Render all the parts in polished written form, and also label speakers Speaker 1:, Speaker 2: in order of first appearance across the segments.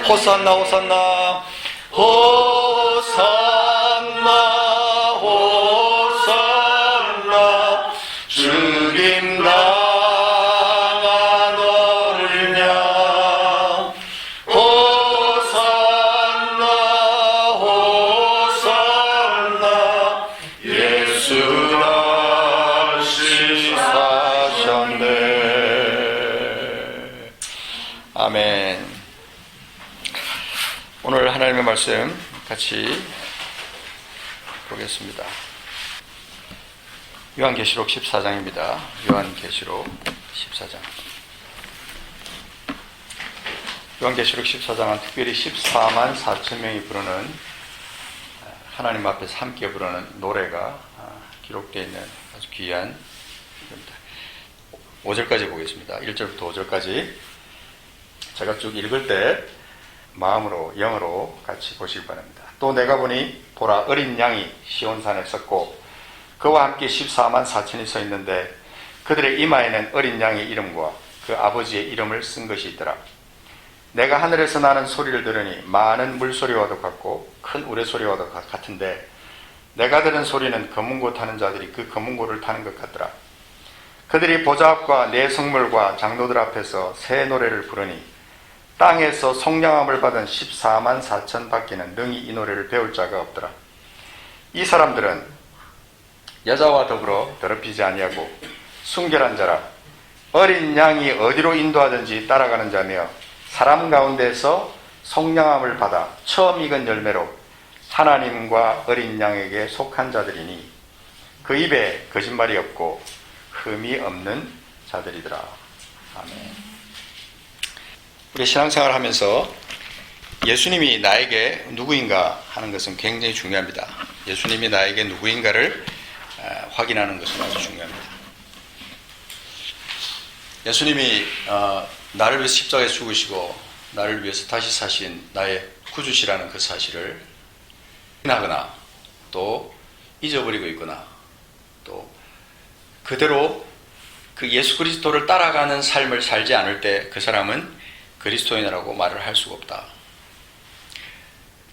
Speaker 1: 호산나 호산나 호산나 호산나 주님 나만 얻으랴 호산나 호산나 예수 다시 사셨네. 아멘. 오늘 하나님의 말씀 같이 보겠습니다. 요한계시록 14장입니다. 요한계시록 14장. 요한계시록 14장은 특별히 14만 4천 명이 부르는 하나님 앞에서 함께 부르는 노래가 기록되어 있는 아주 귀한 겁니다. 5절까지 보겠습니다. 1절부터 5절까지 제가 쭉 읽을 때 마음으로 영어로 같이 보시기 바랍니다. 또 내가 보니 보라 어린 양이 시온산에 섰고 그와 함께 14만 4천이 서 있는데 그들의 이마에는 어린 양의 이름과 그 아버지의 이름을 쓴 것이 있더라. 내가 하늘에서 나는 소리를 들으니 많은 물소리와도 같고 큰 우레소리와도 같은데 내가 들은 소리는 검은고 타는 자들이 그 검은고를 타는 것 같더라. 그들이 보좌 앞과 내 성물과 장로들 앞에서 새 노래를 부르니 땅에서 성령함을 받은 14만 4천 밖에는 능히 이 노래를 배울 자가 없더라. 이 사람들은 여자와 더불어 더럽히지 아니하고 순결한 자라. 어린 양이 어디로 인도하든지 따라가는 자며 사람 가운데서 성령함을 받아 처음 익은 열매로 하나님과 어린 양에게 속한 자들이니 그 입에 거짓말이 없고 흠이 없는 자들이더라. 아멘. 우리 신앙생활을 하면서 예수님이 나에게 누구인가 하는 것은 굉장히 중요합니다. 예수님이 나에게 누구인가를 확인하는 것은 아주 중요합니다. 예수님이 나를 위해서 십자가에 죽으시고 나를 위해서 다시 사신 나의 구주시라는 그 사실을 확인하거나 또 잊어버리고 있거나 또 그대로 그 예수 그리스도를 따라가는 삶을 살지 않을 때 그 사람은 그리스도인이라고 말을 할 수가 없다.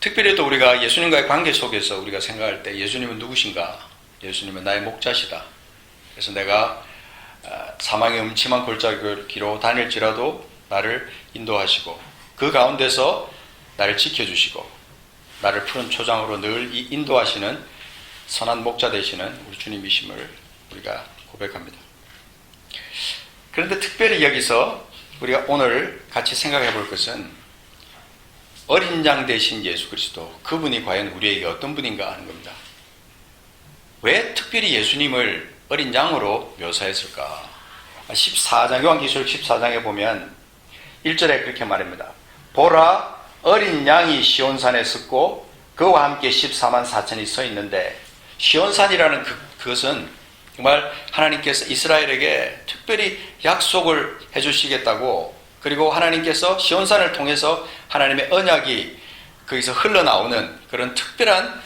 Speaker 1: 특별히 또 우리가 예수님과의 관계 속에서 우리가 생각할 때 예수님은 누구신가? 예수님은 나의 목자시다. 그래서 내가 사망의 음침한 골짜기로 다닐지라도 나를 인도하시고 그 가운데서 나를 지켜주시고 나를 푸른 초장으로 늘 인도하시는 선한 목자 되시는 우리 주님이심을 우리가 고백합니다. 그런데 특별히 여기서 우리가 오늘 같이 생각해 볼 것은 어린 양 되신 예수 그리스도, 그분이 과연 우리에게 어떤 분인가 하는 겁니다. 왜 특별히 예수님을 어린 양으로 묘사했을까? 14장, 요한계시록 14장에 보면 1절에 그렇게 말합니다. 보라 어린 양이 시온산에 섰고 그와 함께 14만 4천이 서 있는데, 시온산이라는 그것은 정말 하나님께서 이스라엘에게 특별히 약속을 해주시겠다고, 그리고 하나님께서 시온산을 통해서 하나님의 언약이 거기서 흘러나오는 그런 특별한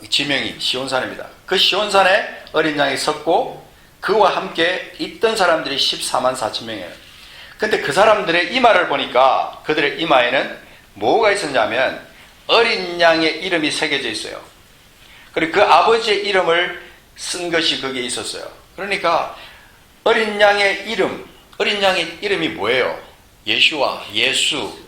Speaker 1: 지명이 시온산입니다. 그 시온산에 어린 양이 섰고 그와 함께 있던 사람들이 14만 4천 명이에요. 근데 그 사람들의 이마를 보니까 그들의 이마에는 뭐가 있었냐면 어린 양의 이름이 새겨져 있어요. 그리고 그 아버지의 이름을 쓴 것이 거기에 있었어요. 그러니까 어린 양의 이름, 어린 양의 이름이 뭐예요? 예수와 예수,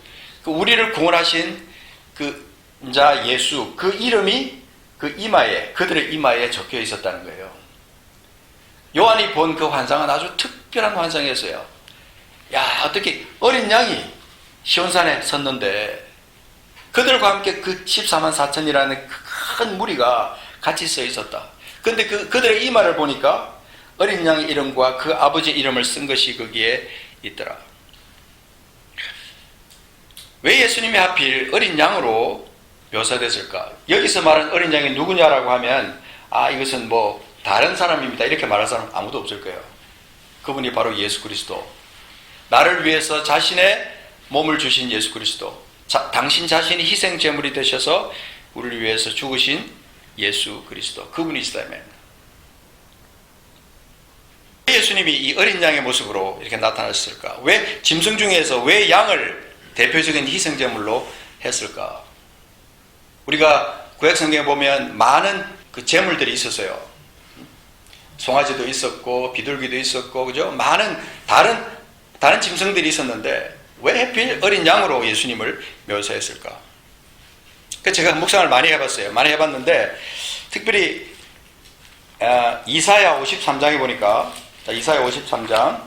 Speaker 1: 그 우리를 구원하신 그 자 예수, 그 이름이 그 이마에, 그들의 이마에 적혀 있었다는 거예요. 요한이 본 그 환상은 아주 특별한 환상이었어요. 야, 어떻게 어린 양이 시온산에 섰는데 그들과 함께 그 14만 4천이라는 큰 무리가 같이 서 있었다. 근데 그들의 이마를 보니까 어린 양의 이름과 그 아버지의 이름을 쓴 것이 거기에 있더라. 왜 예수님이 하필 어린 양으로 묘사됐을까? 여기서 말하는 어린 양이 누구냐라고 하면 이것은 뭐 다른 사람입니다 이렇게 말할 사람 아무도 없을 거예요. 그분이 바로 예수 그리스도, 나를 위해서 자신의 몸을 주신 예수 그리스도, 당신 자신이 희생 제물이 되셔서 우리를 위해서 죽으신 예수 그리스도, 그분이시다면 왜 예수님이 이 어린 양의 모습으로 이렇게 나타나셨을까? 왜 짐승 중에서 왜 양을 대표적인 희생제물로 했을까? 우리가 구약 성경에 보면 많은 그 제물들이 있었어요. 송아지도 있었고 비둘기도 있었고, 그죠? 많은 다른 짐승들이 있었는데 왜 하필 어린 양으로 예수님을 묘사했을까? 제가 묵상을 많이 해봤어요. 많이 해봤는데 특별히 이사야 53장에 보니까, 이사야 53장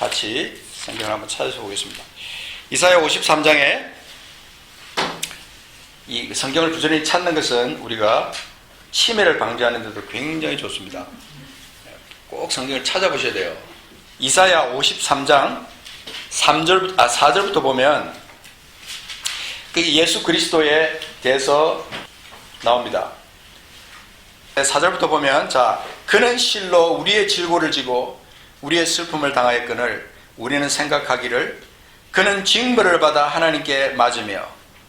Speaker 1: 같이 성경을 한번 찾아서 보겠습니다. 이사야 53장에 이 성경을 부지런히 찾는 것은 우리가 치매를 방지하는 데도 굉장히 좋습니다. 꼭 성경을 찾아보셔야 돼요. 이사야 53장 4절부터 보면 그 예수 그리스도에 대해서 나옵니다. 4절부터 보면, 자, 그는 실로 우리의 질고를 지고 우리의 슬픔을 당하였거늘 우리는 생각하기를 그는 징벌을 받아 하나님께 맞으며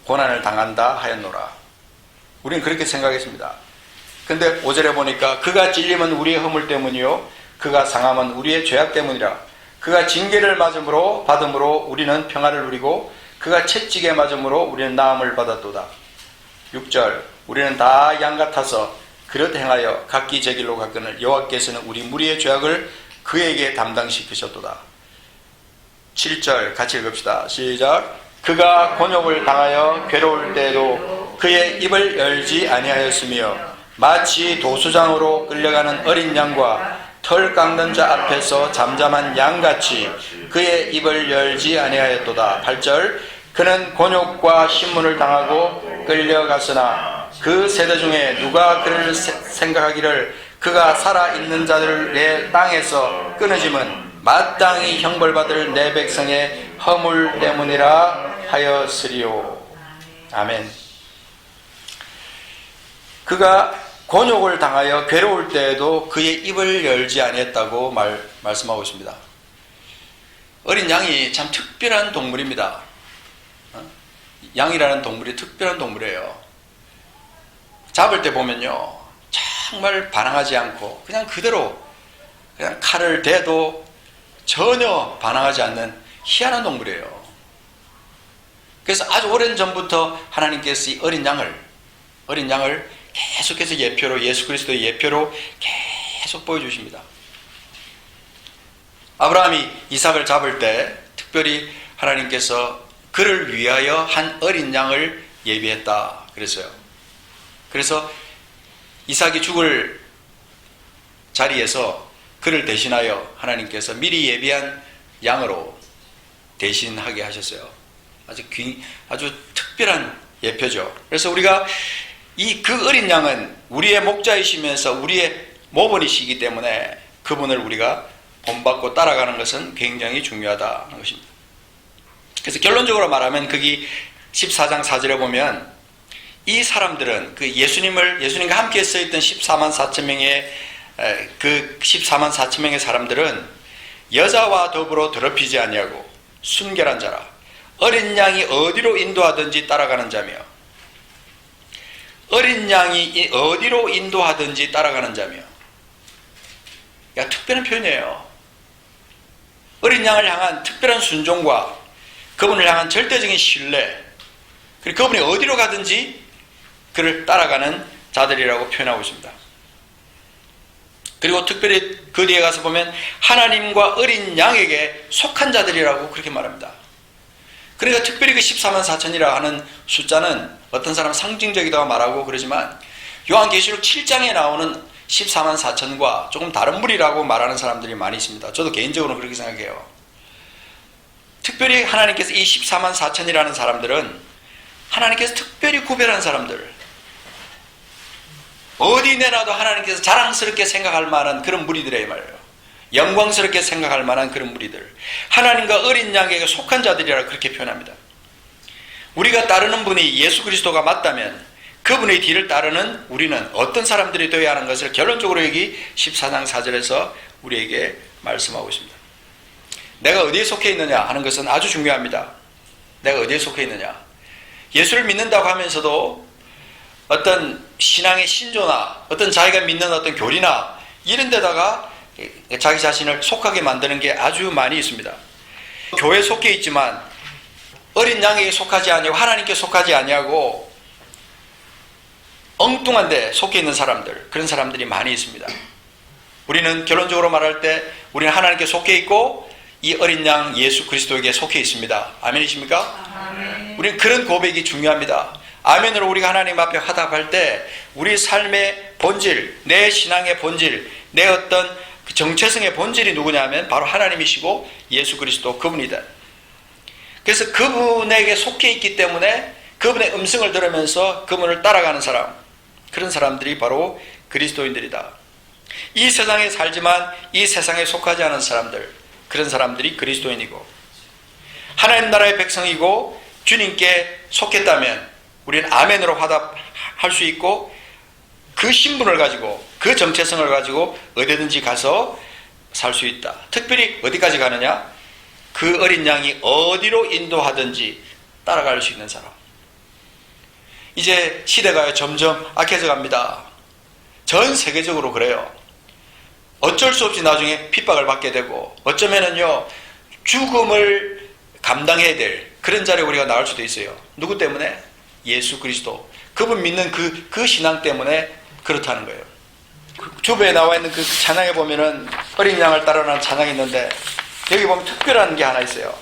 Speaker 1: 고난을 당한다 하였노라. 우리는 그렇게 생각했습니다. 근데 5절에 보니까 그가 찔림은 우리의 허물 때문이요 그가 상함은 우리의 죄악 때문이라. 그가 징계를 받음으로 우리는 평화를 누리고 그가 채찍에 맞음으로 우리는 나음을 받았도다. 6절, 우리는 다 양 같아서 그릇 행하여 각기 제 길로 갔거늘 여호와께서는 우리 무리의 죄악을 그에게 담당시키셨도다. 7절 같이 읽읍시다. 시작. 그가 곤욕을 당하여 괴로울 때에도 그의 입을 열지 아니하였으며 마치 도수장으로 끌려가는 어린 양과 털 깎는 자 앞에서 잠잠한 양같이 그의 입을 열지 아니하였도다. 8절, 그는 곤욕과 신문을 당하고 끌려갔으나 그 세대 중에 누가 그를 생각하기를 그가 살아있는 자들의 땅에서 끊어짐은 마땅히 형벌받을 내 백성의 허물 때문이라 하였으리요. 아멘. 그가 곤욕을 당하여 괴로울 때에도 그의 입을 열지 아니했다고 말씀하고 있습니다. 어린 양이 참 특별한 동물입니다. 양이라는 동물이 특별한 동물이에요. 잡을 때 보면요, 정말 반항하지 않고 그냥 그대로 그냥 칼을 대도 전혀 반항하지 않는 희한한 동물이에요. 그래서 아주 오랜 전부터 하나님께서 이 어린 양을 계속해서 예표로, 예수 그리스도의 예표로 계속 보여주십니다. 아브라함이 이삭을 잡을 때 특별히 하나님께서 그를 위하여 한 어린 양을 예비했다 그랬어요. 그래서 이삭이 죽을 자리에서 그를 대신하여 하나님께서 미리 예비한 양으로 대신하게 하셨어요. 아주 특별한 예표죠. 그래서 우리가 그 어린 양은 우리의 목자이시면서 우리의 모본이시기 때문에 그분을 우리가 본받고 따라가는 것은 굉장히 중요하다는 것입니다. 그래서 결론적으로 말하면 거기 14장 4절에 보면 이 사람들은 그 예수님과 함께 써있던 14만 4천 명의 그 14만 4천 명의 사람들은 여자와 더불어 더럽히지 아니하고 순결한 자라. 어린 양이 어디로 인도하든지 따라가는 자며, 어린 양이 어디로 인도하든지 따라가는 자며. 특별한 표현이에요. 어린 양을 향한 특별한 순종과 그분을 향한 절대적인 신뢰, 그리고 그분이 어디로 가든지 그를 따라가는 자들이라고 표현하고 있습니다. 그리고 특별히 그 뒤에 가서 보면 하나님과 어린 양에게 속한 자들이라고 그렇게 말합니다. 그러니까 특별히 그 14만 4천이라 하는 숫자는 어떤 사람은 상징적이라고 말하고 그러지만 요한계시록 7장에 나오는 14만 4천과 조금 다른 무리라고 말하는 사람들이 많이 있습니다. 저도 개인적으로 그렇게 생각해요. 특별히 하나님께서 이 14만 4천이라는 사람들은 하나님께서 특별히 구별한 사람들, 어디 내놔도 하나님께서 자랑스럽게 생각할 만한 그런 무리들의 말이에요. 영광스럽게 생각할 만한 그런 무리들, 하나님과 어린 양에게 속한 자들이라 그렇게 표현합니다. 우리가 따르는 분이 예수 그리스도가 맞다면 그분의 뒤를 따르는 우리는 어떤 사람들이 되어야 하는 것을 결론적으로 여기 14장 4절에서 우리에게 말씀하고 있습니다. 내가 어디에 속해 있느냐 하는 것은 아주 중요합니다. 내가 어디에 속해 있느냐. 예수를 믿는다고 하면서도 어떤 신앙의 신조나 어떤 자기가 믿는 어떤 교리나 이런 데다가 자기 자신을 속하게 만드는 게 아주 많이 있습니다. 교회에 속해 있지만 어린 양에게 속하지 아니하고 하나님께 속하지 아니하고 엉뚱한 데 속해 있는 사람들, 그런 사람들이 많이 있습니다. 우리는 결론적으로 말할 때 우리는 하나님께 속해 있고 이 어린 양 예수 그리스도에게 속해 있습니다. 아멘이십니까? 아멘. 우리는 그런 고백이 중요합니다. 아멘으로 우리가 하나님 앞에 화답할 때 우리 삶의 본질, 내 신앙의 본질, 내 어떤 그 정체성의 본질이 누구냐 하면 바로 하나님이시고 예수 그리스도 그분이다. 그래서 그분에게 속해 있기 때문에 그분의 음성을 들으면서 그분을 따라가는 사람, 그런 사람들이 바로 그리스도인들이다. 이 세상에 살지만 이 세상에 속하지 않은 사람들, 그런 사람들이 그리스도인이고, 하나님 나라의 백성이고 주님께 속했다면 우리는 아멘으로 화답할 수 있고, 그 신분을 가지고 그 정체성을 가지고 어디든지 가서 살 수 있다. 특별히 어디까지 가느냐? 그 어린 양이 어디로 인도하든지 따라갈 수 있는 사람. 이제 시대가 점점 악해져 갑니다. 전 세계적으로 그래요. 어쩔 수 없이 나중에 핍박을 받게 되고, 어쩌면은요 죽음을 감당해야 될 그런 자리에 우리가 나올 수도 있어요. 누구 때문에? 예수 그리스도, 그분 믿는 그 신앙 때문에 그렇다는 거예요. 주부에 나와 있는 그 찬양에 보면은 어린 양을 따르는 찬양이 있는데, 여기 보면 특별한 게 하나 있어요.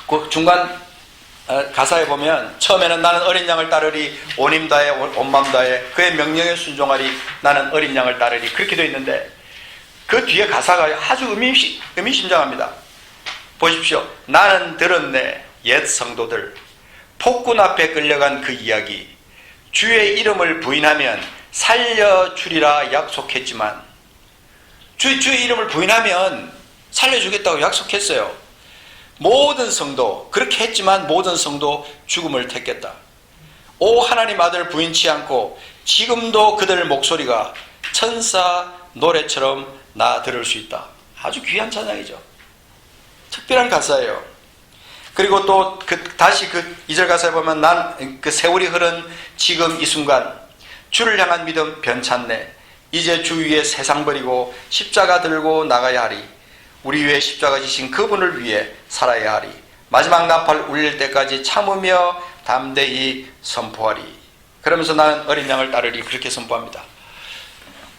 Speaker 1: 그 중간 가사에 보면 처음에는 나는 어린 양을 따르리, 온 힘 다해 온 마음 다해 그의 명령에 순종하리, 나는 어린 양을 따르리, 그렇게 되어 있는데 그 뒤에 가사가 아주 의미심장합니다. 보십시오. 나는 들었네 옛 성도들 폭군 앞에 끌려간 그 이야기, 주의 이름을 부인하면 살려주리라 약속했지만, 주의 이름을 부인하면 살려주겠다고 약속했어요. 모든 성도 그렇게 했지만 모든 성도 죽음을 택했다. 오 하나님 아들 부인치 않고 지금도 그들 목소리가 천사 노래처럼 나 들을 수 있다. 아주 귀한 찬양이죠. 특별한 가사예요. 그리고 또 다시 그 2절 가사에 보면 난 그 세월이 흐른 지금 이 순간 주를 향한 믿음 변찮네. 이제 주 위에 세상 버리고 십자가 들고 나가야 하리. 우리 위에 십자가 지신 그분을 위해 살아야 하리. 마지막 나팔 울릴 때까지 참으며 담대히 선포하리. 그러면서 나는 어린 양을 따르리, 그렇게 선포합니다.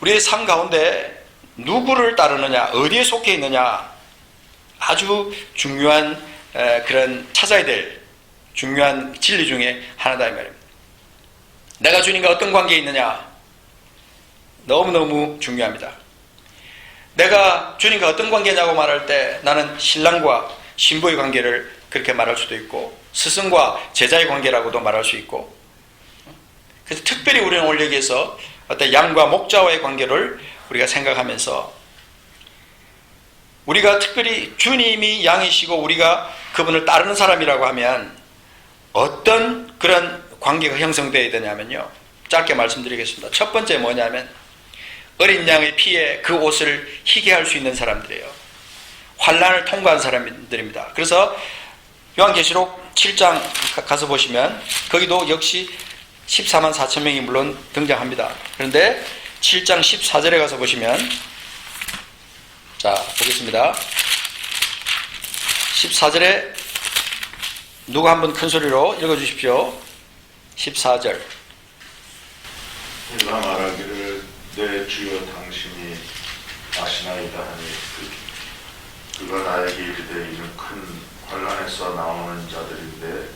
Speaker 1: 우리의 삶 가운데 누구를 따르느냐, 어디에 속해 있느냐, 아주 중요한 그런 찾아야 될 중요한 진리 중에 하나다 이 말입니다. 내가 주님과 어떤 관계에 있느냐, 너무너무 중요합니다. 내가 주님과 어떤 관계냐고 말할 때 나는 신랑과 신부의 관계를 그렇게 말할 수도 있고, 스승과 제자의 관계라고도 말할 수 있고, 그래서 특별히 우리는 오늘 여기에서 어떤 양과 목자와의 관계를 우리가 생각하면서, 우리가 특별히 주님이 양이시고 우리가 그분을 따르는 사람이라고 하면 어떤 그런 관계가 형성되어야 되냐면요, 짧게 말씀드리겠습니다. 첫 번째 뭐냐면 어린 양의 피에 그 옷을 희게 할 수 있는 사람들이에요. 환난을 통과한 사람들입니다. 그래서 요한계시록 7장 가서 보시면 거기도 역시 14만 4천 명이 물론 등장합니다. 그런데 7장 14절에 가서 보시면, 자 보겠습니다. 14절에 누가 한번 큰 소리로 읽어주십시오. 14절.
Speaker 2: 내가 말하기를 내 주여 당신이 아시나이다 하니 그가 나에게 이르되 이는 큰 환난에서 나오는 자들인데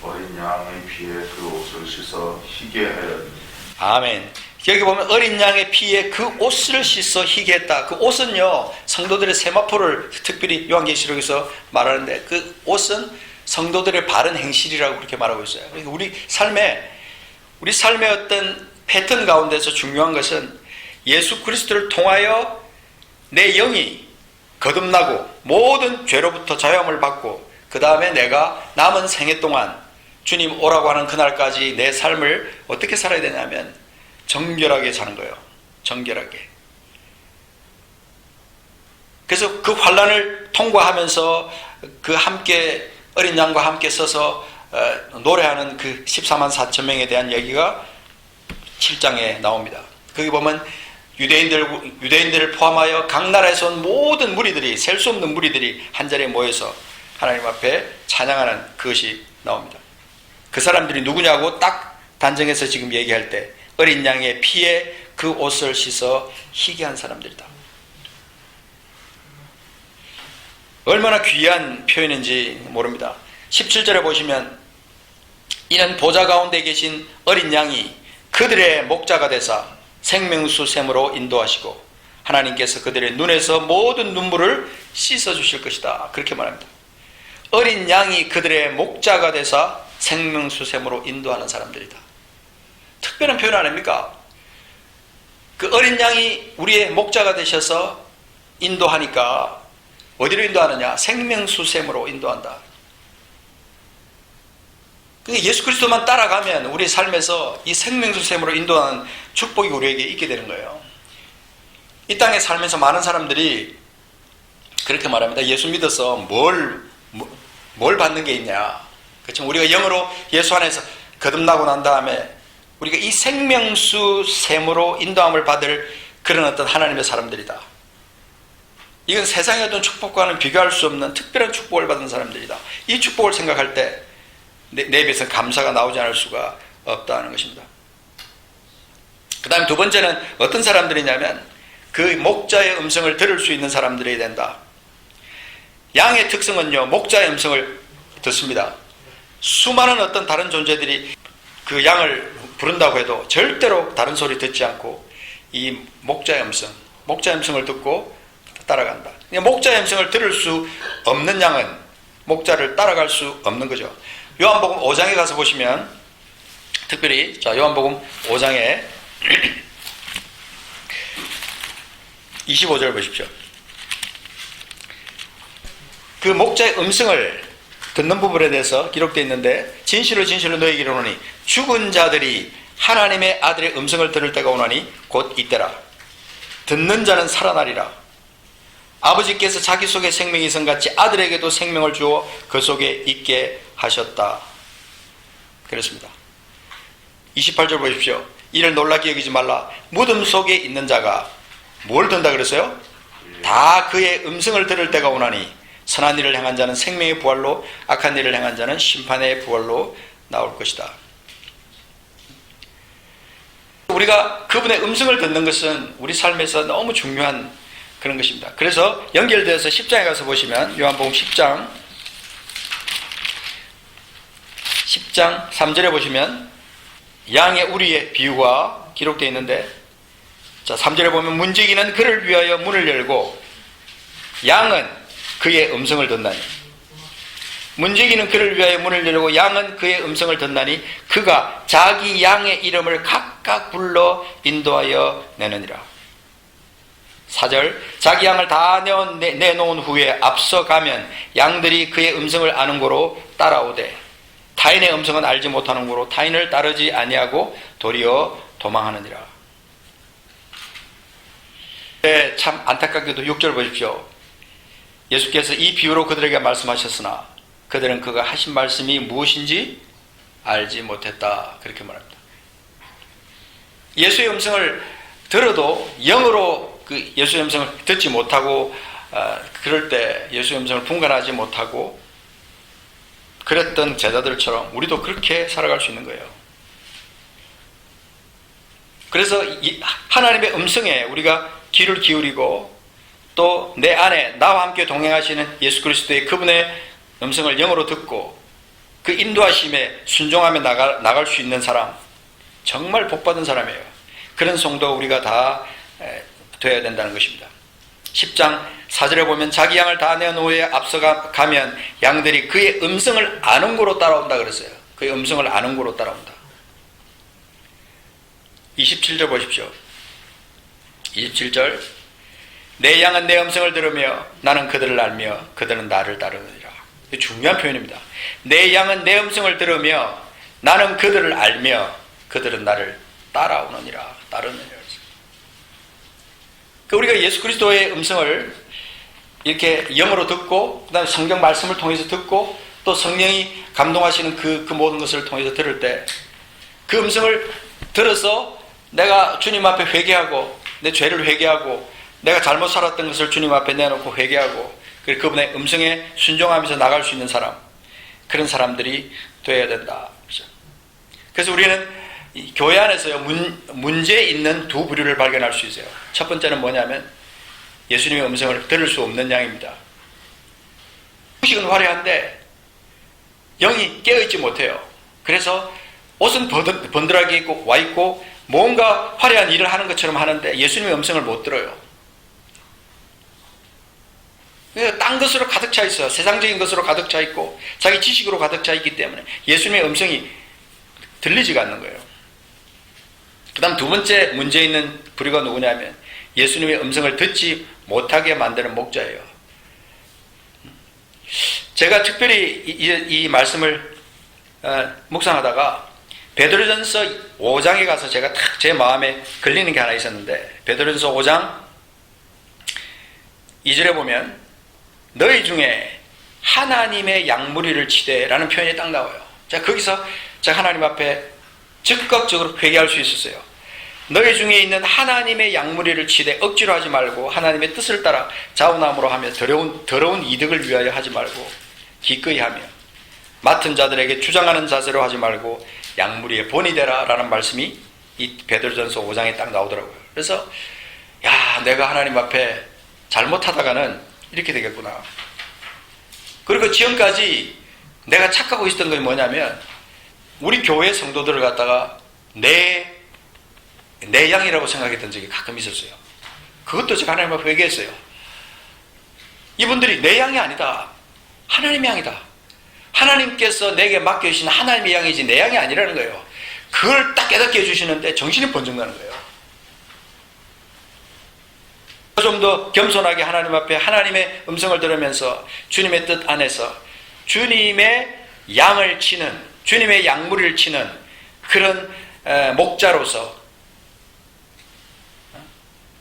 Speaker 2: 어린 양의 피에 그 옷을 씻어 희게 하였니.
Speaker 1: 아멘. 여기 보면 어린 양의 피에 그 옷을 씻어 희게 했다. 그 옷은요 성도들의 세마포를 특별히 요한계시록에서 말하는데, 그 옷은 성도들의 바른 행실이라고 그렇게 말하고 있어요. 그러니까 우리 삶의 어떤 패턴 가운데서 중요한 것은 예수 그리스도를 통하여 내 영이 거듭나고 모든 죄로부터 자유함을 받고, 그 다음에 내가 남은 생애 동안 주님 오라고 하는 그날까지 내 삶을 어떻게 살아야 되냐면 정결하게 사는 거예요. 정결하게. 그래서 그 환난을 통과하면서 그 함께 어린 양과 함께 서서 노래하는 그 14만 4천 명에 대한 얘기가 7장에 나옵니다. 거기 보면 유대인들을 포함하여 각 나라에서 온 모든 무리들이, 셀 수 없는 무리들이 한자리에 모여서 하나님 앞에 찬양하는 그것이 나옵니다. 그 사람들이 누구냐고 딱 단정해서 지금 얘기할 때 어린 양의 피에 그 옷을 씻어 희게 한 사람들이다. 얼마나 귀한 표현인지 모릅니다. 17절에 보시면 이는 보좌 가운데 계신 어린 양이 그들의 목자가 되사 생명수 샘으로 인도하시고 하나님께서 그들의 눈에서 모든 눈물을 씻어주실 것이다. 그렇게 말합니다. 어린 양이 그들의 목자가 되사 생명수 샘으로 인도하는 사람들이다. 특별한 표현 아닙니까? 그 어린 양이 우리의 목자가 되셔서 인도하니까 어디로 인도하느냐? 생명수 샘으로 인도한다. 예수 그리스도만 따라가면 우리 삶에서 이 생명수 샘으로 인도하는 축복이 우리에게 있게 되는 거예요. 이 땅에 살면서 많은 사람들이 그렇게 말합니다. 예수 믿어서 뭘 받는 게 있냐? 그렇죠? 우리가 영으로 예수 안에서 거듭나고 난 다음에 우리가 이 생명수 샘으로 인도함을 받을 그런 어떤 하나님의 사람들이다. 이건 세상의 어떤 축복과는 비교할 수 없는 특별한 축복을 받은 사람들이다. 이 축복을 생각할 때 내 입에서 감사가 나오지 않을 수가 없다는 것입니다. 그 다음에 두 번째는 어떤 사람들이냐면 그 목자의 음성을 들을 수 있는 사람들이 된다. 양의 특성은요, 목자의 음성을 듣습니다. 수많은 어떤 다른 존재들이 그 양을 부른다고 해도 절대로 다른 소리 듣지 않고 이 목자의 음성을 듣고 따라간다. 목자의 음성을 들을 수 없는 양은 목자를 따라갈 수 없는 거죠. 요한복음 5장에 가서 보시면 특별히 요한복음 5장에 25절 보십시오. 그 목자의 음성을 듣는 부분에 대해서 기록되어 있는데 진실로 진실로 너희에게 이르노니 죽은 자들이 하나님의 아들의 음성을 들을 때가 오나니 곧 이때라. 듣는 자는 살아나리라. 아버지께서 자기 속에 생명이 있음같이 아들에게도 생명을 주어 그 속에 있게 하셨다. 그렇습니다. 28절 보십시오. 이를 놀랍게 여기지 말라. 무덤 속에 있는 자가 뭘 듣는다 그랬어요? 다 그의 음성을 들을 때가 오나니 선한 일을 행한 자는 생명의 부활로 악한 일을 행한 자는 심판의 부활로 나올 것이다. 우리가 그분의 음성을 듣는 것은 우리 삶에서 너무 중요한 그런 것입니다. 그래서 연결되어서 10장에 가서 보시면 요한복음 10장 3절에 보시면 양의 우리의 비유가 기록되어 있는데 3절에 보면 문지기는 그를 위하여 문을 열고 양은 그의 음성을 듣나니 문지기는 그를 위하여 문을 열고 양은 그의 음성을 듣나니 그가 자기 양의 이름을 각각 불러 인도하여 내느니라. 4절 자기 양을 다 내놓은 후에 앞서가면 양들이 그의 음성을 아는 고로 따라오되 타인의 음성은 알지 못하는 고로 타인을 따르지 아니하고 도리어 도망하느니라. 참 안타깝게도 6절 보십시오. 예수께서 이 비유로 그들에게 말씀하셨으나 그들은 그가 하신 말씀이 무엇인지 알지 못했다. 그렇게 말합니다. 예수의 음성을 들어도 영으로 그 예수의 음성을 듣지 못하고 그럴 때 예수의 음성을 분간하지 못하고 그랬던 제자들처럼 우리도 그렇게 살아갈 수 있는 거예요. 그래서 하나님의 음성에 우리가 귀를 기울이고 또 내 안에 나와 함께 동행하시는 예수 그리스도의 그분의 음성을 영으로 듣고 그 인도하심에 순종하며 나갈 수 있는 사람, 정말 복받은 사람이에요. 그런 성도 우리가 다 되어야 된다는 것입니다. 10장 4절에 보면 자기 양을 다 내놓은 후에 앞서가면 양들이 그의 음성을 아는 고로 따라온다 그랬어요. 그의 음성을 아는 고로 따라온다. 27절 보십시오. 27절 내 양은 내 음성을 들으며 나는 그들을 알며 그들은 나를 따르느니라. 중요한 표현입니다. 내 양은 내 음성을 들으며 나는 그들을 알며 그들은 나를 따라오느니라. 따르느니라. 우리가 예수 그리스도의 음성을 이렇게 영어로 듣고 그 다음에 성경 말씀을 통해서 듣고 또 성령이 감동하시는 그 모든 것을 통해서 들을 때 그 음성을 들어서 내가 주님 앞에 회개하고 내 죄를 회개하고 내가 잘못 살았던 것을 주님 앞에 내놓고 회개하고 그리고 그분의 음성에 순종하면서 나갈 수 있는 사람, 그런 사람들이 되어야 된다. 그래서 우리는 이 교회 안에서요, 문제 있는 두 부류를 발견할 수 있어요. 첫 번째는 뭐냐면 예수님의 음성을 들을 수 없는 양입니다. 의식은 화려한데 영이 깨어있지 못해요. 그래서 옷은 번들하게 입고 와 있고 뭔가 화려한 일을 하는 것처럼 하는데 예수님의 음성을 못 들어요. 딴 것으로 가득 차 있어요. 세상적인 것으로 가득 차 있고 자기 지식으로 가득 차 있기 때문에 예수님의 음성이 들리지가 않는 거예요. 그 다음 두 번째 문제 있는 부류가 누구냐면 예수님의 음성을 듣지 못하게 만드는 목자예요. 제가 특별히 이 말씀을 묵상하다가 베드로전서 5장에 가서 제가 딱 제 마음에 걸리는 게 하나 있었는데, 베드로전서 5장 2절에 보면 너희 중에 하나님의 양무리를 치되 라는 표현이 딱 나와요. 자, 거기서 제가 하나님 앞에 적극적으로 회개할 수 있었어요. 너희 중에 있는 하나님의 양무리를 치되 억지로 하지 말고 하나님의 뜻을 따라 자원함으로 하며 더러운 이득을 위하여 하지 말고 기꺼이 하며 맡은 자들에게 주장하는 자세로 하지 말고 양무리의 본이 되라 라는 말씀이 이 베드로전서 5장에 딱 나오더라고요. 그래서 야, 내가 하나님 앞에 잘못하다가는 이렇게 되겠구나. 그리고 지금까지 내가 착각하고 있었던 건 뭐냐면 우리 교회 성도들을 갖다가 내 양이라고 생각했던 적이 가끔 있었어요. 그것도 제가 하나님 앞에 회개했어요. 이분들이 내 양이 아니다. 하나님의 양이다. 하나님께서 내게 맡겨주신 하나님의 양이지 내 양이 아니라는 거예요. 그걸 딱 깨닫게 해주시는데 정신이 번쩍 나는 거예요. 좀 더 겸손하게 하나님 앞에 하나님의 음성을 들으면서 주님의 뜻 안에서 주님의 양을 치는, 주님의 양무리를 치는 그런 목자로서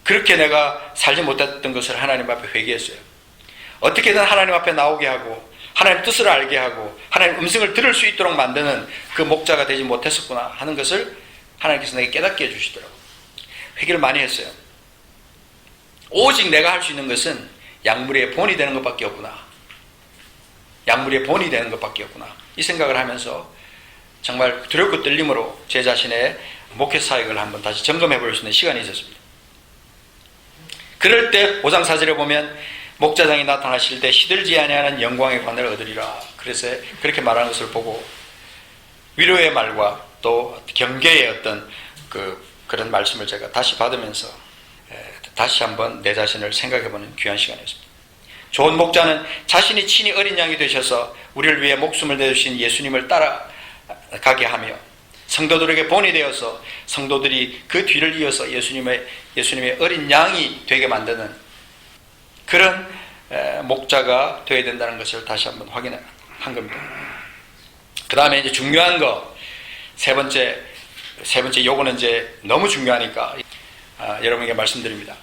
Speaker 1: 그렇게 내가 살지 못했던 것을 하나님 앞에 회개했어요. 어떻게든 하나님 앞에 나오게 하고 하나님 뜻을 알게 하고 하나님 음성을 들을 수 있도록 만드는 그 목자가 되지 못했었구나 하는 것을 하나님께서 내게 깨닫게 해주시더라고요. 회개를 많이 했어요. 오직 내가 할 수 있는 것은 양무리의 본이 되는 것밖에 없구나. 양무리의 본이 되는 것밖에 없구나. 이 생각을 하면서 정말 두렵고 떨림으로 제 자신의 목회 사역을 한번 다시 점검해 볼 수 있는 시간이 있었습니다. 그럴 때 5장 4절에 보면 목자장이 나타나실 때 시들지 아니하는 영광의 관을 얻으리라. 그래서 그렇게 말하는 것을 보고 위로의 말과 또 경계의 어떤 그런 말씀을 제가 다시 받으면서 다시 한번 내 자신을 생각해보는 귀한 시간이었습니다. 좋은 목자는 자신이 친히 어린 양이 되셔서 우리를 위해 목숨을 내주신 예수님을 따라가게 하며 성도들에게 본이 되어서 성도들이 그 뒤를 이어서 예수님의 어린 양이 되게 만드는 그런 목자가 되어야 된다는 것을 다시 한번 확인한 겁니다. 그 다음에 이제 중요한 거, 세 번째 요거는 이제 너무 중요하니까 여러분에게 말씀드립니다.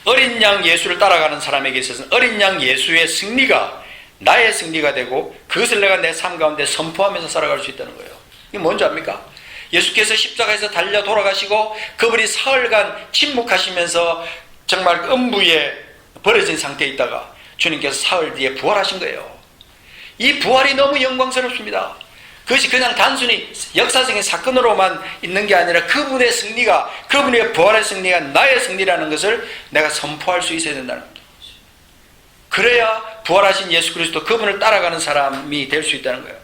Speaker 1: 어린 양 예수를 따라가는 사람에게 있어서는 어린 양 예수의 승리가 나의 승리가 되고 그것을 내가 내 삶 가운데 선포하면서 살아갈 수 있다는 거예요. 이게 뭔지 압니까? 예수께서 십자가에서 달려 돌아가시고 그분이 사흘간 침묵하시면서 정말 음부에 버려진 상태에 있다가 주님께서 사흘 뒤에 부활하신 거예요. 이 부활이 너무 영광스럽습니다. 그것이 그냥 단순히 역사적인 사건으로만 있는 게 아니라 그분의 승리가, 그분의 부활의 승리가 나의 승리라는 것을 내가 선포할 수 있어야 된다는 겁니다. 그래야 부활하신 예수 그리스도 그분을 따라가는 사람이 될 수 있다는 거예요.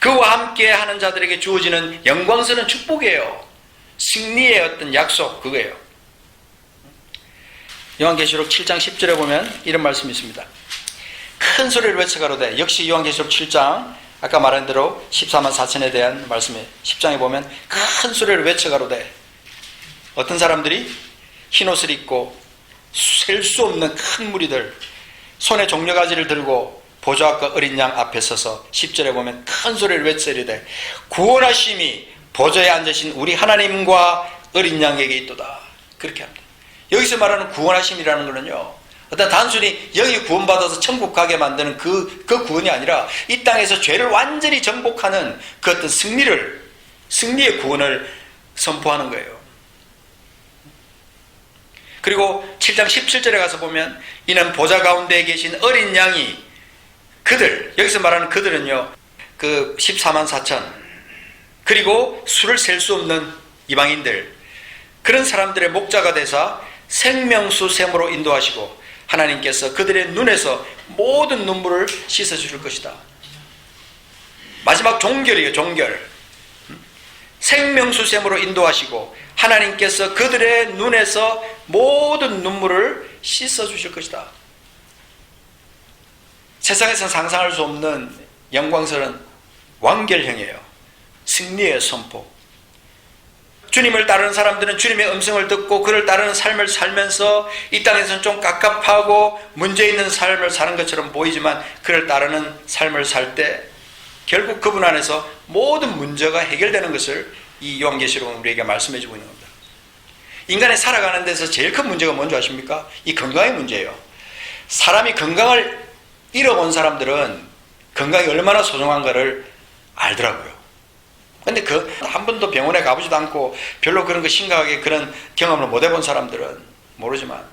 Speaker 1: 그와 함께 하는 자들에게 주어지는 영광스러운 축복이에요. 승리의 어떤 약속, 그거예요. 요한계시록 7장 10절에 보면 이런 말씀이 있습니다. 큰 소리를 외쳐가로되, 역시 요한계시록 7장 아까 말한 대로 14만 4천에 대한 말씀에 10장에 보면 큰 소리를 외쳐가로되, 어떤 사람들이 흰옷을 입고 셀 수 없는 큰 무리들 손에 종려가지를 들고 보좌 앞과 어린 양 앞에 서서 10절에 보면 큰 소리를 외치리되 구원하심이 보좌에 앉으신 우리 하나님과 어린 양에게 있도다. 그렇게 합니다. 여기서 말하는 구원하심이라는 것은요, 어떤 단순히 영이 구원받아서 천국 가게 만드는 그 구원이 아니라 이 땅에서 죄를 완전히 정복하는 그 어떤 승리의 구원을 선포하는 거예요. 그리고 7장 17절에 가서 보면 이는 보좌 가운데 계신 어린 양이 그들, 여기서 말하는 그들은요, 그 14만 4천, 그리고 수를 셀 수 없는 이방인들, 그런 사람들의 목자가 되사 생명수 샘으로 인도하시고 하나님께서 그들의 눈에서 모든 눈물을 씻어주실 것이다. 마지막 종결이에요. 종결. 생명수 샘으로 인도하시고 하나님께서 그들의 눈에서 모든 눈물을 씻어주실 것이다. 세상에서는 상상할 수 없는 영광스러운 완결형이에요. 승리의 선포. 주님을 따르는 사람들은 주님의 음성을 듣고 그를 따르는 삶을 살면서 이 땅에서는 좀 깝깝하고 문제 있는 삶을 사는 것처럼 보이지만 그를 따르는 삶을 살 때 결국 그분 안에서 모든 문제가 해결되는 것을 이 요한계시록은 우리에게 말씀해 주고 있는 겁니다. 인간이 살아가는 데서 제일 큰 문제가 뭔지 아십니까? 이 건강의 문제예요. 사람이 건강을 잃어본 사람들은 건강이 얼마나 소중한가를 알더라고요. 근데 한 번도 병원에 가보지도 않고 별로 그런 거 심각하게 그런 경험을 못 해본 사람들은 모르지만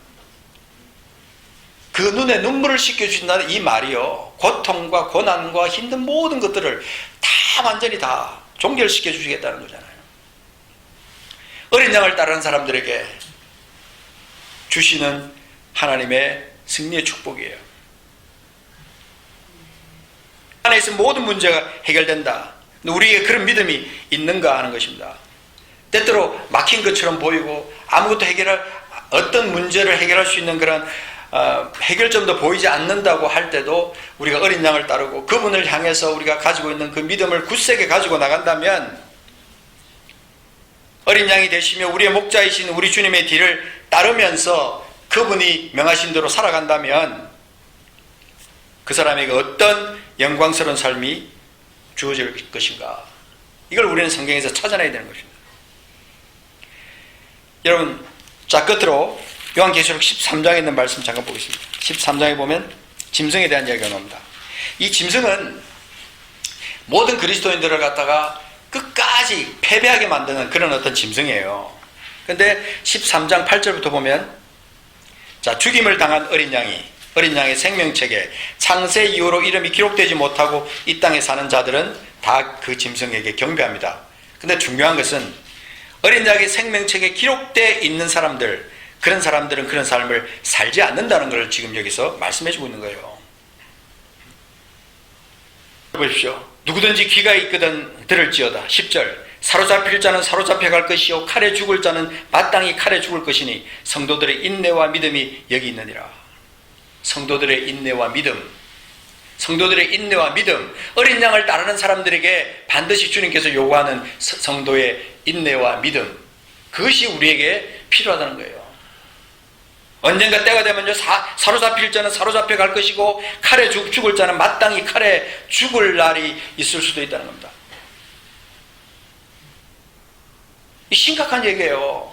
Speaker 1: 그 눈에 눈물을 씻겨주신다는 이 말이요, 고통과 고난과 힘든 모든 것들을 다 완전히 다 종결시켜 주시겠다는 거잖아요. 어린 양을 따르는 사람들에게 주시는 하나님의 승리의 축복이에요. 안에 있으면 모든 문제가 해결된다. 우리에게 그런 믿음이 있는가 하는 것입니다. 때때로 막힌 것처럼 보이고 아무것도 어떤 문제를 해결할 수 있는 그런 해결점도 보이지 않는다고 할 때도 우리가 어린 양을 따르고 그분을 향해서 우리가 가지고 있는 그 믿음을 굳세게 가지고 나간다면 어린 양이 되시며 우리의 목자이신 우리 주님의 뒤를 따르면서 그분이 명하신 대로 살아간다면 그 사람에게 어떤 영광스러운 삶이 주어질 것인가, 이걸 우리는 성경에서 찾아내야 되는 것입니다. 여러분, 자, 끝으로 요한계시록 13장에 있는 말씀 잠깐 보겠습니다. 13장에 보면 짐승에 대한 이야기가 나옵니다. 이 짐승은 모든 그리스도인들을 갖다가 끝까지 패배하게 만드는 그런 어떤 짐승이에요. 근데 13장 8절부터 보면, 자, 죽임을 당한 어린 양의 생명책에 창세 이후로 이름이 기록되지 못하고 이 땅에 사는 자들은 다 그 짐승에게 경배합니다. 근데 중요한 것은 어린 양의 생명책에 기록되어 있는 사람들, 그런 사람들은 그런 삶을 살지 않는다는 것을 지금 여기서 말씀해 주고 있는 거예요. 보십시오. 누구든지 귀가 있거든 들을지어다. 10절, 사로잡힐 자는 사로잡혀 갈 것이요 칼에 죽을 자는 마땅히 칼에 죽을 것이니 성도들의 인내와 믿음이 여기 있느니라. 성도들의 인내와 믿음, 성도들의 인내와 믿음, 어린 양을 따르는 사람들에게 반드시 주님께서 요구하는 성도의 인내와 믿음, 그것이 우리에게 필요하다는 거예요. 언젠가 때가 되면요, 사로잡힐 자는 사로잡혀 갈 것이고 칼에 죽을 자는 마땅히 칼에 죽을 날이 있을 수도 있다는 겁니다. 이 심각한 얘기예요.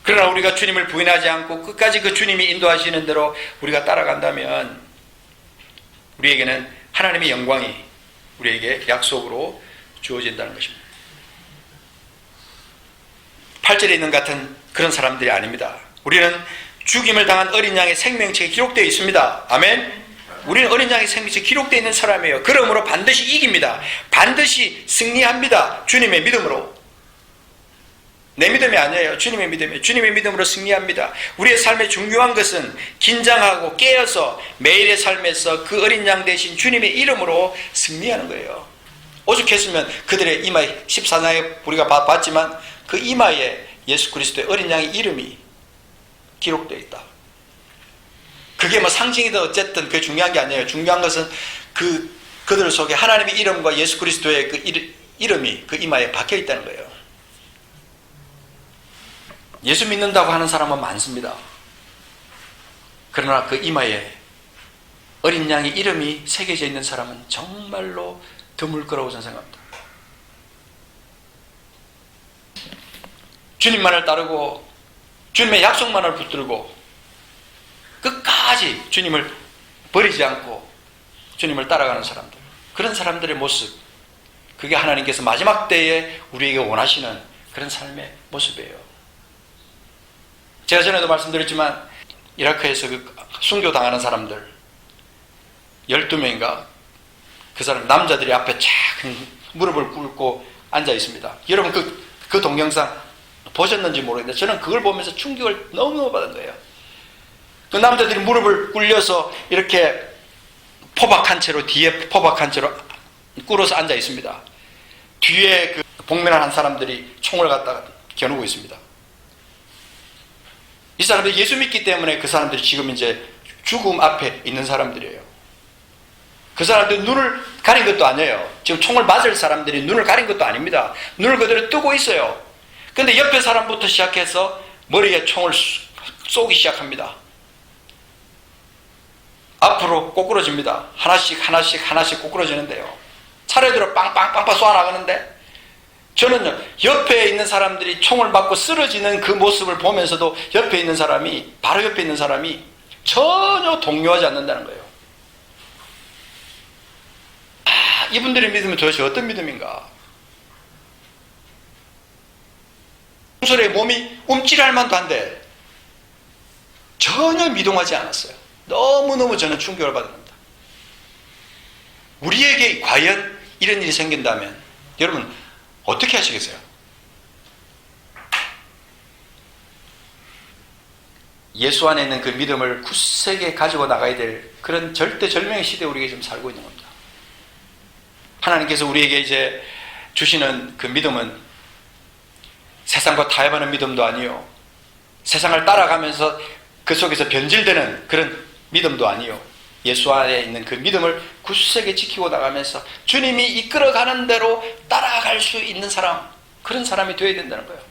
Speaker 1: 그러나 우리가 주님을 부인하지 않고 끝까지 그 주님이 인도하시는 대로 우리가 따라간다면 우리에게는 하나님의 영광이 우리에게 약속으로 주어진다는 것입니다. 8절에 있는 같은 그런 사람들이 아닙니다. 우리는 죽임을 당한 어린 양의 생명책에 기록되어 있습니다. 아멘. 우리는 어린 양의 생명책에 기록되어 있는 사람이에요. 그러므로 반드시 이깁니다. 반드시 승리합니다. 주님의 믿음으로. 내 믿음이 아니에요. 주님의 믿음이에요. 주님의 믿음으로 승리합니다. 우리의 삶의 중요한 것은 긴장하고 깨어서 매일의 삶에서 그 어린 양 대신 주님의 이름으로 승리하는 거예요. 오죽했으면 그들의 이마에 14장에 우리가 봤지만 그 이마에 예수 그리스도의 어린 양의 이름이 기록되어 있다. 그게 뭐 상징이든 어쨌든 그게 중요한 게 아니에요. 중요한 것은 그들 속에 하나님의 이름과 예수 그리스도의 그 이름이 그 이마에 박혀 있다는 거예요. 예수 믿는다고 하는 사람은 많습니다. 그러나 그 이마에 어린 양의 이름이 새겨져 있는 사람은 정말로 드물 거라고 저는 생각합니다. 주님만을 따르고 주님의 약속만을 붙들고 끝까지 주님을 버리지 않고 주님을 따라가는 사람들, 그런 사람들의 모습, 그게 하나님께서 마지막 때에 우리에게 원하시는 그런 삶의 모습이에요. 제가 전에도 말씀드렸지만 이라크에서 그 순교당하는 사람들 12명인가 그 사람 남자들이 앞에 쫙 무릎을 꿇고 앉아 있습니다. 여러분 그 동영상 보셨는지 모르겠는데 저는 그걸 보면서 충격을 너무너무 받은 거예요. 그 남자들이 무릎을 꿇려서 이렇게 포박한 채로 뒤에 포박한 채로 꿇어서 앉아 있습니다. 뒤에 그 복면한 사람들이 총을 갖다가 겨누고 있습니다. 이 사람들이 예수 믿기 때문에 그 사람들이 지금 이제 죽음 앞에 있는 사람들이에요. 그 사람들이 눈을 가린 것도 아니에요. 지금 총을 맞을 사람들이 눈을 가린 것도 아닙니다. 눈을 그대로 뜨고 있어요. 근데 옆에 사람부터 시작해서 머리에 총을 쏘기 시작합니다. 앞으로 꼬꾸러집니다. 하나씩 꼬꾸러지는데요. 차례대로 빵빵빵빵 쏘아나가는데 저는 옆에 있는 사람들이 총을 맞고 쓰러지는 그 모습을 보면서도 옆에 있는 사람이 바로 옆에 있는 사람이 전혀 동요하지 않는다는 거예요. 이분들의 믿음은 도대체 어떤 믿음인가? 평소에 몸이 움찔할 만도 한데 전혀 미동하지 않았어요. 너무너무 저는 충격을 받습니다. 우리에게 과연 이런 일이 생긴다면 여러분 어떻게 하시겠어요? 예수 안에 있는 그 믿음을 굳세게 가지고 나가야 될 그런 절대절명의 시대에 우리가 지금 살고 있는 겁니다. 하나님께서 우리에게 이제 주시는 그 믿음은 세상과 타협하는 믿음도 아니요, 세상을 따라가면서 그 속에서 변질되는 그런 믿음도 아니요, 예수 안에 있는 그 믿음을 굳세게 지키고 나가면서 주님이 이끌어가는 대로 따라갈 수 있는 사람, 그런 사람이 되어야 된다는 거예요.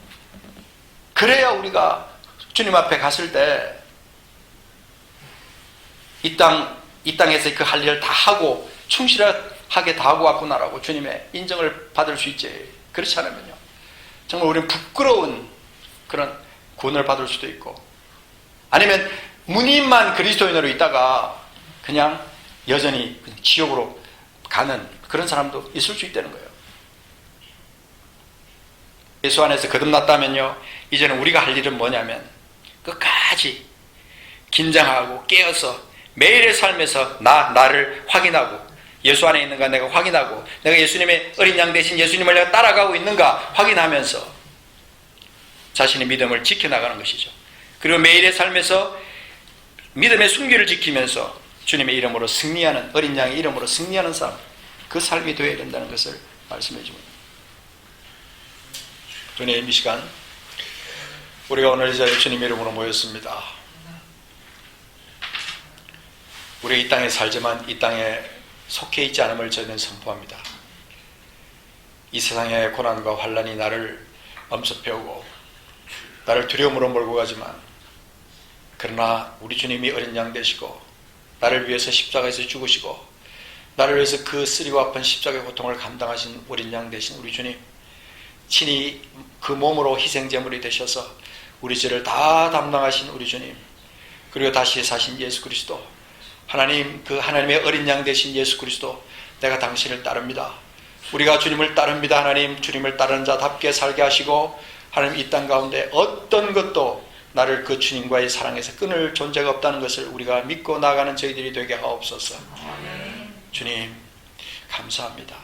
Speaker 1: 그래야 우리가 주님 앞에 갔을 때 이 땅에서 그 할 일을 다 하고 충실하게 다 하고 왔구나라고 주님의 인정을 받을 수 있지. 그렇지 않으면요 정말 우리는 부끄러운 그런 구원을 받을 수도 있고, 아니면 무늬만 그리스도인으로 있다가 그냥 여전히 지옥으로 가는 그런 사람도 있을 수 있다는 거예요. 예수 안에서 거듭났다면요 이제는 우리가 할 일은 뭐냐면 끝까지 긴장하고 깨어서 매일의 삶에서 나를 확인하고, 예수 안에 있는가 내가 확인하고, 내가 예수님의 어린 양 대신 예수님을 내가 따라가고 있는가 확인하면서 자신의 믿음을 지켜나가는 것이죠. 그리고 매일의 삶에서 믿음의 순결을 지키면서 주님의 이름으로 승리하는, 어린 양의 이름으로 승리하는 삶, 그 삶이 되어야 된다는 것을 말씀해 줍니다. 주님, 이 시간 우리가 오늘 이 자리에 주님의 이름으로 모였습니다. 우리 이 땅에 살지만 이 땅에 속해 있지 않음을 저희는 선포합니다. 이 세상의 고난과 환난이 나를 엄습해오고 나를 두려움으로 몰고 가지만, 그러나 우리 주님이 어린 양 되시고 나를 위해서 십자가에서 죽으시고 나를 위해서 그 쓰리고 아픈 십자가의 고통을 감당하신 어린 양 되신 우리 주님, 친히 그 몸으로 희생제물이 되셔서 우리 죄를 다 담당하신 우리 주님, 그리고 다시 사신 예수 그리스도, 하나님, 그 하나님의 어린 양 되신 예수 그리스도, 내가 당신을 따릅니다. 우리가 주님을 따릅니다. 하나님, 주님을 따르는 자답게 살게 하시고, 하나님 이 땅 가운데 어떤 것도 나를 그 주님과의 사랑에서 끊을 존재가 없다는 것을 우리가 믿고 나가는 저희들이 되게 하옵소서. 주님 감사합니다.